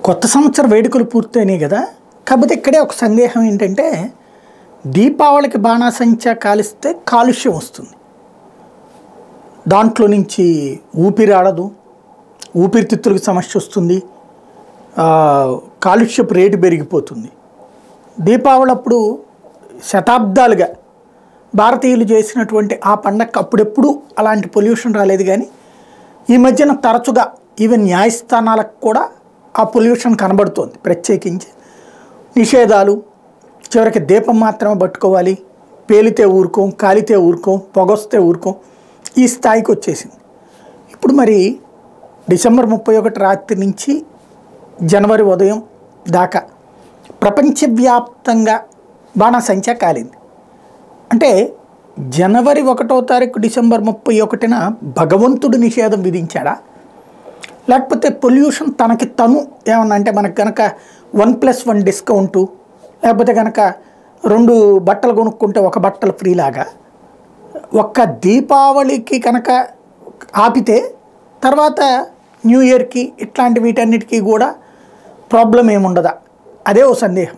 కొత్త సంవత్సర వేడుకలు పూర్తయినాయి కదా. కాకపోతే ఇక్కడే ఒక సందేహం ఏంటంటే దీపావళికి బాణాసంచా కాలిస్తే కాలుష్యం వస్తుంది, దాంట్లో నుంచి ఊపిరాడదు, ఊపిరితిత్తులకు సమస్య వస్తుంది, కాలుష్యపు రేటు పెరిగిపోతుంది. దీపావళి అప్పుడు శతాబ్దాలుగా భారతీయులు చేసినటువంటి ఆ పండగకి అప్పుడెప్పుడు అలాంటి పొల్యూషన్ రాలేదు. కానీ ఈ మధ్యన తరచుగా ఈవెన్ న్యాయస్థానాలకు కూడా ఆ పొల్యూషన్ కనబడుతోంది. ప్రత్యేకించి నిషేధాలు, చివరికి దీపం మాత్రమే పట్టుకోవాలి, పేలితే ఊరుకోం, కాలితే ఊరుకోం, పొగొస్తే ఊరుకోం, ఈ స్థాయికి వచ్చేసింది. ఇప్పుడు మరి డిసెంబర్ 31 రాత్రి నుంచి జనవరి ఉదయం దాకా ప్రపంచవ్యాప్తంగా బాణాసంచా కాలింది. అంటే జనవరి 1వ తారీఖు డిసెంబర్ 31న భగవంతుడు నిషేధం విధించాడా, లేకపోతే పొల్యూషన్ తనకి తను ఏమన్నా అంటే మనకు కనుక 1+1 డిస్కౌంటు, లేకపోతే కనుక 2 బట్టలు కొనుక్కుంటే 1 బట్టలు ఫ్రీ లాగా ఒక్క దీపావళికి కనుక ఆపితే తర్వాత న్యూ ఇయర్కి ఇట్లాంటి వీటన్నిటికీ కూడా ప్రాబ్లం ఏముండదా, అదే ఓ సందేహం.